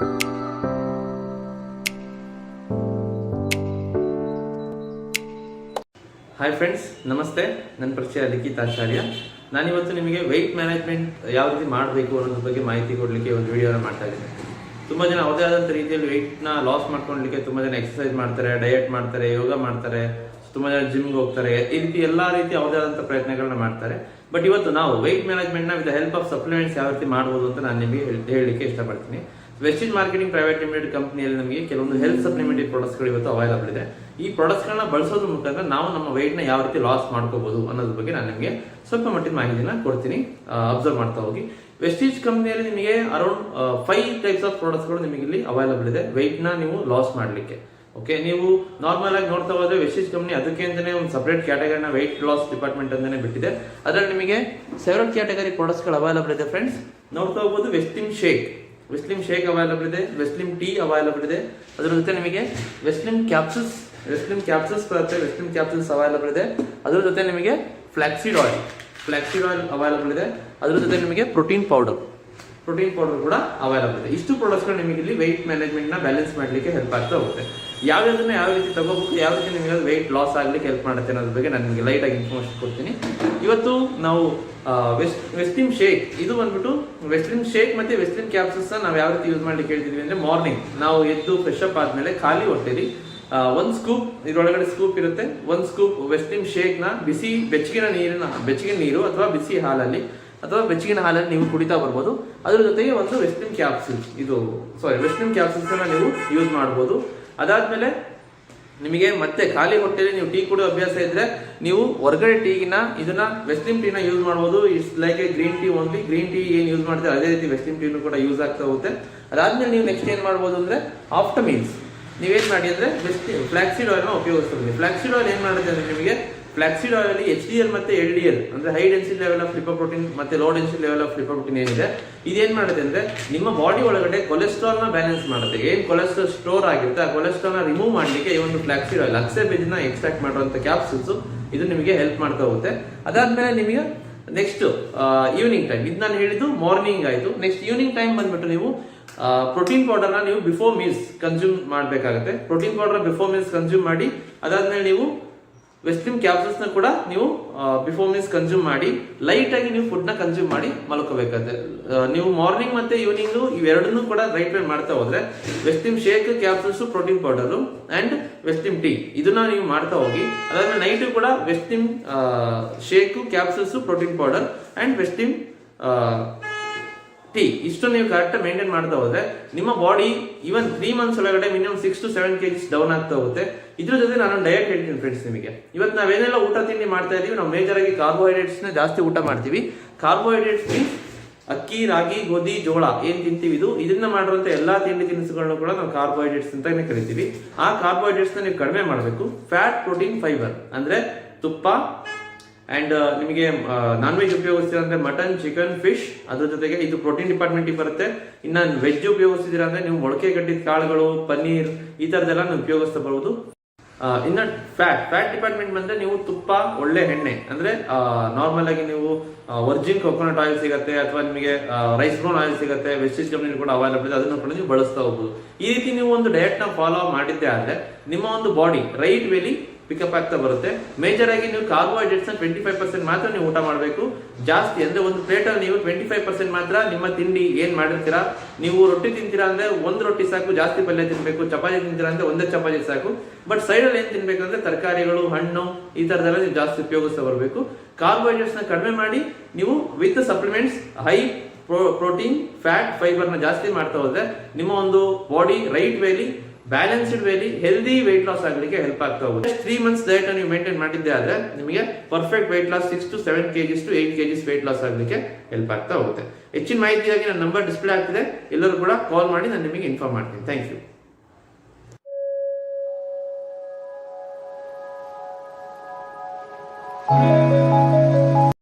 Hi friends, ನಮಸ್ತೆ. ನನ್ನ ಪರಿಚಯ ಲಿಖಿತ್ ಆಚಾರ್ಯ. ನಾನಿವತ್ತು ನಿಮಗೆ ವೆಯ್ಟ್ ಮ್ಯಾನೇಜ್ಮೆಂಟ್ ಯಾವ ರೀತಿ ಮಾಡಬೇಕು ಅನ್ನೋದ್ರ ಬಗ್ಗೆ ಮಾಹಿತಿ ಕೊಡಲಿಕ್ಕೆ ಒಂದು ವಿಡಿಯೋನ ಮಾಡ್ತಾ ಇದ್ದೀನಿ. ತುಂಬ ಜನ ಯಾವುದೇ ಆದಂಥ ರೀತಿಯಲ್ಲಿ ವೆಯ್ಟ್ನ ಲಾಸ್ ಮಾಡ್ಕೊಳ್ಳಲಿಕ್ಕೆ ತುಂಬ ಜನ ಎಕ್ಸರ್ಸೈಸ್ ಮಾಡ್ತಾರೆ, ಡಯಟ್ ಮಾಡ್ತಾರೆ, ಯೋಗ ಮಾಡ್ತಾರೆ, ತುಂಬ ಜನ ಜಿಮ್ಗೆ ಹೋಗ್ತಾರೆ. ಈ ರೀತಿ ಎಲ್ಲ ರೀತಿ ಯಾವುದೇ ಆದಂಥ ಪ್ರಯತ್ನಗಳನ್ನ ಮಾಡ್ತಾರೆ. ಬಟ್ ಇವತ್ತು ನಾವು ವೆಯ್ಟ್ ಮ್ಯಾನೇಜ್ಮೆಂಟ್ನ ವಿತ್ ಹೆಲ್ಪ್ ಆಫ್ ಸಪ್ಲಿಮೆಂಟ್ಸ್ ಯಾವ ರೀತಿ ಮಾಡ್ಬೋದು ಅಂತ ನಾನು ನಿಮಗೆ ಹೇಳಲಿಕ್ಕೆ ಇಷ್ಟಪಡ್ತೀನಿ. ವೆಸ್ಟೀಜ್ ಮಾರ್ಕೆಟಿಂಗ್ ಪ್ರೈವೇಟ್ ಲಿಮಿಟೆಡ್ ಕಂಪನಿಯಲ್ಲಿ ನಮಗೆ ಕೆಲವೊಂದು ಹೆಲ್ತ್ ಸಪ್ಲಿಮೆಂಟರಿ ಪ್ರಾಡಕ್ಟ್ಸ್ಗಳು ಇವತ್ತು ಅವೈಲಬಲ್ ಇದೆ. ಈ ಪ್ರಾಡಕ್ಟ್ಸ್ಗಳನ್ನ ಬಳಸೋದ್ರ ಮುಖಾಂತರ ನಾವು ನಮ್ಮ ವೆಯ್ಟ್ನ ಯಾವ ರೀತಿ ಲಾಸ್ ಮಾಡ್ಕೋಬಹುದು ಅನ್ನೋದ್ರ ಬಗ್ಗೆ ನಾನು ನಿಮಗೆ ಸ್ವಲ್ಪ ಮಟ್ಟಿನ ಮಾಹಿತಿನ ಕೊಡ್ತೀನಿ. ಅಬ್ಸರ್ವ್ ಮಾಡ್ತಾ ಹೋಗಿ. ವೆಸ್ಟೀಜ್ ಕಂಪನಿಯಲ್ಲಿ ನಿಮಗೆ ಅರೌಂಡ್ 5 ಟೈಪ್ಸ್ ಆಫ್ ಪ್ರಾಡಕ್ಟ್ಸ್ಗಳು ನಿಮಗೆ ಇಲ್ಲಿ ಅವೈಲಬಲ್ ಇದೆ ವೆಯ್ಟ್ನ ನೀವು ಲಾಸ್ ಮಾಡಲಿಕ್ಕೆ. ಓಕೆ, ನೀವು ನಾರ್ಮಲ್ ಆಗಿ ನೋಡ್ತಾ ಹೋದ್ರೆ ವೆಸ್ಟೀಜ್ ಕಂಪನಿ ಅದಕ್ಕೆ ಅಂತಾನೆ ಒಂದು ಸಪರೇಟ್ ಕ್ಯಾಟಗರಿನ ವೆಯ್ಟ್ ಲಾಸ್ ಡಿಪಾರ್ಟ್ಮೆಂಟ್ ಅಂತಾನೆ ಬಿಟ್ಟಿದೆ. ಅದರಲ್ಲಿ ನಿಮಗೆ ಸೆವೆರಲ್ ಕ್ಯಾಟಗರಿ ಪ್ರಾಡಕ್ಟ್ಸ್ಗಳು ಅವೈಲಬಲ್ ಇದೆ ಫ್ರೆಂಡ್ಸ್. ನೋಡ್ತಾ ಹೋಗ್ಬೋದು. ವೆಸ್ಲಿಮ್ ಶೇಕ್ ಅವೈಲಬಲ್ ಇದೆ, ವೆಸ್ಲಿಮ್ ಟೀ ಅವೈಲಬಲ್ ಇದೆ. ಅದರ ಜೊತೆ ನಿಮಗೆ ವೆಸ್ಲಿಮ್ ಕ್ಯಾಪ್ಸೂಲ್ಸ್ ಬರುತ್ತೆ, ವೆಸ್ಲಿಮ್ ಕ್ಯಾಪ್ಸೂಲ್ಸ್ ಅವೈಲಬಲ್ ಇದೆ. ಅದರ ಜೊತೆ ನಿಮಗೆ ಫ್ಲಾಕ್ಸೀಡ್ ಆಯಿಲ್ ಅವೈಲಬಲ್ ಇದೆ. ಅದರ ಜೊತೆ ನಿಮಗೆ ಪ್ರೋಟೀನ್ ಪೌಡರ್ ಕೂಡ ಅವೈಲಬಲ್ ಇದೆ. ಇಷ್ಟು ಪ್ರಾಡಕ್ಟ್ಸ್ಗಳು ನಿಮಗೆ ಇಲ್ಲಿ ವೆಯ್ಟ್ ಮ್ಯಾನೇಜ್ಮೆಂಟ್ನ ಬ್ಯಾಲೆನ್ಸ್ ಮಾಡಲಿಕ್ಕೆ ಹೆಲ್ಪ್ ಆಗ್ತಾ ಹೋಗುತ್ತೆ. ಯಾವ್ಯಾವುದನ್ನ ಯಾವ ರೀತಿ ತಗೋಬೇಕು, ಯಾವ ರೀತಿ ನಿಮಗೆ ವೆಯ್ಟ್ ಲಾಸ್ ಆಗಲಿಕ್ಕೆ ಹೆಲ್ಪ್ ಮಾಡುತ್ತೆ ಅನ್ನೋದ್ರ ಬಗ್ಗೆ ನಾನು ನಿಮಗೆ ಲೈಟ್ ಆಗಿ ಇನ್ಫಾರ್ಮೇಷನ್ ಕೊಡ್ತೀನಿ. ಇವತ್ತು ನಾವು ವೆಸ್ಲಿಮ್ ಶೇಕ್, ಇದು ಬಂದ್ಬಿಟ್ಟು ವೆಸ್ಲಿಮ್ ಶೇಕ್ ಮತ್ತೆ ವೆಸ್ಲಿಮ್ ಕ್ಯಾಪ್ಸೂಲ್ಸ್ ನಾವು ಯಾವ ರೀತಿ ಯೂಸ್ ಮಾಡ್ಲಿಕ್ಕೆ ಹೇಳ್ತಿದ್ವಿ ಅಂದ್ರೆ, ಮಾರ್ನಿಂಗ್ ನಾವು ಎದ್ದು ಫ್ರೆಶ್ ಅಪ್ ಆದ್ಮೇಲೆ ಖಾಲಿ ಹೊಟ್ಟೆಲಿ ಒಂದು ಸ್ಕೂಪ್, ಇದರೊಳಗಡೆ ಸ್ಕೂಪ್ ಇರುತ್ತೆ, ಒಂದು ಸ್ಕೂಪ್ ವೆಸ್ಲಿಮ್ ಶೇಕ್ ನ ಬೆಚ್ಚಗಿನ ನೀರು ಅಥವಾ ಬಿಸಿ ಹಾಲಲ್ಲಿ ಅಥವಾ ಬೆಚ್ಚಗಿನ ಹಾಲಲ್ಲಿ ನೀವು ಕುಡಿತಾ ಬರ್ಬೋದು. ಅದ್ರ ಜೊತೆಗೆ ಒಂದು ವೆಸ್ಲಿಮ್ ಕ್ಯಾಪ್ಸೂಲ್ಸ್ ನೀವು ಯೂಸ್ ಮಾಡ್ಬೋದು. ಅದಾದ್ಮೇಲೆ ನಿಮಗೆ ಮತ್ತೆ ಖಾಲಿ ಹೊಟ್ಟೆಯಲ್ಲಿ ನೀವು ಟೀ ಕುಡಿಯೋ ಅಭ್ಯಾಸ ಇದ್ರೆ ನೀವು ಹೊರಗಡೆ ಇದನ್ನ ವೆಸ್ಲಿಮ್ ಟೀನ ಯೂಸ್ ಮಾಡ್ಬೋದು. It's like A green tea only. Green tea ಏನ್ ಯೂಸ್ ಮಾಡ್ತಾರೆ ಅದೇ ರೀತಿ ವೆಸ್ಲಿಮ್ ಟೀನು ಕೂಡ ಯೂಸ್ ಆಗ್ತಾ ಹೋಗುತ್ತೆ. ಅದಾದ್ಮೇಲೆ ನೀವು ನೆಕ್ಸ್ಟ್ ಏನ್ ಮಾಡ್ಬೋದು ಅಂದ್ರೆ, ಆಫ್ಟರ್ ಮೀಲ್ಸ್ ನೀವೇನ್ ಮಾಡಿ ಅಂದ್ರೆ ಫ್ಲಾಕ್ಸೀಡ್ ಆಯಿಲ್ ನ ಉಪಯೋಗಿಸ್ತೀವಿ. ಫ್ಲಾಕ್ಸೀಡ್ ಆಯಿಲ್ ಏನ್ ಮಾಡುತ್ತೆ ಅಂದ್ರೆ, ನಿಮಗೆ ಫ್ಲಾಕ್ಸೀಡ್ ಆಯಿಲ್ ಅಲ್ಲಿ HDL ಮತ್ತೆ LDL ಅಂದ್ರೆ high density level of lipoprotein ಮತ್ತೆ low density level of lipoprotein ಏನಿದೆ, ಇದೇನ್ ಮಾಡುತ್ತೆ ಅಂದ್ರೆ ನಿಮ್ಮ ಬಾಡಿ ಒಳಗಡೆ ಕೊಲೆಸ್ಟ್ರಾಲ್ ನ ಬ್ಯಾಲೆನ್ಸ್ ಮಾಡುತ್ತೆ. ಏನ್ ಕೊಲೆಸ್ಟ್ರಾಲ್ ಸ್ಟೋರ್ ಆಗಿರುತ್ತೆ ಆ ಕೊಲೆಸ್ಟ್ರಾಲ್ ನ ರಿಮೂವ್ ಮಾಡ್ಲಿಕ್ಕೆ ಈ ಒಂದು ಫ್ಲಾಕ್ಸೀಡ್ ಆಯಿಲ್, ಅಕ್ಸೆ ಬೀಜನ ಎಕ್ಸ್ಟ್ರಾಕ್ಟ್ ಮಾಡುವಂತ ಕ್ಯಾಪ್ಸೂಲ್ಸ್ ಇದು ನಿಮಗೆ ಹೆಲ್ಪ್ ಮಾಡ್ತಾ ಹೋಗುತ್ತೆ. ಅದಾದ್ಮೇಲೆ ನಿಮಗೆ ನೆಕ್ಸ್ಟ್ ಈವ್ನಿಂಗ್ ಟೈಮ್, ಇದು ನಾನು ಹೇಳಿದ್ದು ಮಾರ್ನಿಂಗ್ ಆಯ್ತು. ನೆಕ್ಸ್ಟ್ ಈವ್ನಿಂಗ್ ಟೈಮ್ ಬಂದ್ಬಿಟ್ಟು ನೀವು ಪ್ರೋಟೀನ್ ಪೌಡರ್ನ ನೀವು ಬಿಫೋರ್ ಮೀಲ್ಸ್ ಕನ್ಸ್ಯೂಮ್ ಮಾಡಬೇಕಾಗುತ್ತೆ. Protein powder before meals consume ಮಾಡಿ, ಅದಾದ್ಮೇಲೆ ನೀವು ವೆಸ್ಲಿಮ್ ಕ್ಯಾಪ್ಸೂಲ್ಸ್ ನ ಕೂಡ ನೀವು ಬಿಫೋರ್ ಮೀಲ್ಸ್ ಕನ್ಸ್ಯೂಮ್ ಮಾಡಿ, ಲೈಟ್ ಆಗಿ ನೀವು ಫುಡ್ ನ ಕನ್ಸ್ಯೂಮ್ ಮಾಡಿ ಮಲ್ಕೋಬೇಕಾಗುತ್ತೆ. ನೀವು ಮಾರ್ನಿಂಗ್ ಮತ್ತೆ ಈವ್ನಿಂಗ್ ಇವೆರಡನ್ನೂ ಕೂಡ ರೈಟ್ ವೇ ಮಾಡ್ತಾ ಹೋದ್ರೆ Weslim shake, capsules, protein powder and Weslim tea ಇದನ್ನ ನೀವು ಮಾಡ್ತಾ ಹೋಗಿ, ಅದಾದ್ಮೇಲೆ ನೈಟ್ ಕೂಡ Weslim shake, capsules, protein powder and Weslim tea ಇಷ್ಟು ನೀವು ಕರೆಕ್ಟ್ ಮೇಂಟೈನ್ ಮಾಡ್ತಾ ಹೋದ್ರೆ ನಿಮ್ಮ ಬಾಡಿ ಈವನ್ 3 ಮಂತ್ಸ್ ಒಳಗಡೆ ಮಿನಿಮಮ್ 6 to 7 kg ಡೌನ್ ಆಗ್ತಾ ಹೋಗುತ್ತೆ. ಇದ್ರ ಜೊತೆ ನಾನು ಡಯಟ್ ಹೇಳ್ತೀನಿ ಫ್ರೆಂಡ್ಸ್ ನಿಮಗೆ. ಇವತ್ತು ನಾವೇನೆಲ್ಲ ಊಟ ತಿಂಡಿ ಮಾಡ್ತಾ ಇದೀವಿ, ನಾವು ಮೇಜರ್ ಆಗಿ ಕಾರ್ಬೋಹೈಡ್ರೇಟ್ಸ್ ನ ಜಾಸ್ತಿ ಊಟ ಮಾಡ್ತೀವಿ. ಕಾರ್ಬೋಹೈಡ್ರೇಟ್ಸ್ ಮೀನ್ಸ್ ಅಕ್ಕಿ, ರಾಗಿ, ಗೋಧಿ, ಜೋಳ ಏನ್ ತಿಂತೀವಿ ಇದನ್ನ ಮಾಡಿರುವಂತ ಎಲ್ಲಾ ತಿಂಡಿ ತಿನಿಸುಗಳನ್ನ ಕೂಡ ನಾವು ಕಾರ್ಬೋಹೈಡ್ರೇಟ್ಸ್ ಅಂತಾನೆ ಕರಿತೀವಿ. ಆ ಕಾರ್ಬೋಹೈಡ್ರೇಟ್ಸ್ ನ ನೀವು ಕಡಿಮೆ ಮಾಡಬೇಕು. ಫ್ಯಾಟ್, ಪ್ರೋಟೀನ್, ಫೈಬರ್ ಅಂದ್ರೆ ತುಪ್ಪ ಅಂಡ್ ನಿಮಗೆ ನಾನ್ ವೆಜ್ ಉಪಯೋಗಿಸ್ತೀರಾ ಅಂದ್ರೆ ಮಟನ್, ಚಿಕನ್, ಫಿಶ್, ಅದ್ರ ಜೊತೆಗೆ ಇದು ಪ್ರೋಟೀನ್ ಡಿಪಾರ್ಟ್ಮೆಂಟ್ ಬರುತ್ತೆ. ಇನ್ನ ವೆಜ್ ಉಪಯೋಗಿಸ್ತಿದ್ದೀರಾ ಅಂದ್ರೆ ನೀವು ಮೊಳಕೆ ಕಟ್ಟಿದ ಕಾಳುಗಳು, ಪನ್ನೀರ್ ಈ ತರದೆಲ್ಲ ನೀವು ಉಪಯೋಗಿಸ್ತಾ ಬರುವುದು. ಇನ್ನ ಫ್ಯಾಟ್ ಡಿಪಾರ್ಟ್ಮೆಂಟ್ ಬಂದ್ರೆ ನೀವು ತುಪ್ಪ, ಒಳ್ಳೆ ಎಣ್ಣೆ ಅಂದ್ರೆ ನಾರ್ಮಲ್ ಆಗಿ ನೀವು ವರ್ಜಿನ್ ಕೊಕೊನಟ್ ಆಯಿಲ್ ಸಿಗುತ್ತೆ ಅಥವಾ ನಿಮಗೆ ರೈಸ್ ಬ್ರೌನ್ ಆಯಿಲ್ ಸಿಗುತ್ತೆ, ವೆಸ್ಟೀಜ್ ಕಂಪನಿ ಕೂಡ ಅವೈಲಬಲ್ ಇದೆ, ಅದನ್ನು ಕೂಡ ನೀವು ಬಳಸ್ತಾ ಹೋಗ್ಬೋದು. ಈ ರೀತಿ ನೀವು ಒಂದು ಡಯಟ್ ನ ಫಾಲೋ ಮಾಡಿದ್ದೆ ಆದ್ರೆ ನಿಮ್ಮ ಒಂದು ಬಾಡಿ ರೈಟ್ ವೇಲಿ ಪಿಕಪ್ ಆಗ್ತಾ ಬರುತ್ತೆ. ಮೇಜರ್ ಆಗಿ ನೀವು ಕಾರ್ಬೋಹೈಡ್ರೇಟ್ಸ್ 25% ಮಾತ್ರ ನೀವು ಊಟ ಮಾಡಬೇಕು. ಜಾಸ್ತಿ ಅಂದ್ರೆ ಒಂದು ಪ್ಲೇಟ್ ಅಲ್ಲಿ ನೀವು 25% ಮಾತ್ರ ನಿಮ್ಮ ತಿಂಡಿ ಏನ್ ಮಾಡಿರ್ತೀರಾ, ನೀವು ರೊಟ್ಟಿ ತಿಂತೀರಾ ಅಂದ್ರೆ ಒಂದು ರೊಟ್ಟಿ ಸಾಕು, ಜಾಸ್ತಿ ಪಲ್ಯ ತಿನ್ಬೇಕು. ಚಪಾತಿ ತಿಂತೀರಾ ಅಂದ್ರೆ ಒಂದೇ ಚಪಾತಿ ಸಾಕು. ಬಟ್ ಸೈಡ್ ಅಲ್ಲಿ ಏನ್ ತಿನ್ಬೇಕು ಅಂದ್ರೆ ತರಕಾರಿಗಳು, ಹಣ್ಣು ಈ ತರದೆಲ್ಲ ನೀವು ಜಾಸ್ತಿ ಉಪಯೋಗಿಸ್ತಾ ಬರಬೇಕು. ಕಾರ್ಬೋಹೈಡ್ರೇಟ್ಸ್ ನ ಕಡಿಮೆ ಮಾಡಿ ನೀವು with supplements high protein, fat, fibre ನ ಜಾಸ್ತಿ ಮಾಡ್ತಾ ಹೋದ್ರೆ ನಿಮ್ಮ ಒಂದು ಬಾಡಿ ರೈಟ್ ವೇಲಿ, ಬ್ಯಾಲೆನ್ಸ್ಡ್ ವೇಲಿ ಹೆಲ್ದಿ ವೆಯ್ಟ್ ಲಾಸ್ ಆಗಲಿಕ್ಕೆ ಹೆಲ್ಪ್ ಆಗ್ತಾ ಹೋಗುತ್ತೆ. 3 ಮಂತ್ಸ್ ಡಯಟ್ ನೀವು ಮೇಂಟೈನ್ ಮಾಡಿದ್ದೆ ಆದ್ರೆ ನಿಮಗೆ perfect weight loss 6 to 7 kg to 8 kg weight loss ಆಗಲಿಕ್ಕೆ ಹೆಲ್ಪ್ ಆಗ್ತಾ ಹೋಗುತ್ತೆ. ಹೆಚ್ಚಿನ ಮಾಹಿತಿಯಾಗಿ ನನ್ನ ನಂಬರ್ ಡಿಸ್ಪ್ಲೇ ಆಗ್ತಿದೆ, ಎಲ್ಲರೂ ಕೂಡ ಕಾಲ್ ಮಾಡಿ ನಾನು ನಿಮಗೆ ಇನ್ಫಾರ್ಮ್ ಮಾಡ್ತೀನಿ. Thank you.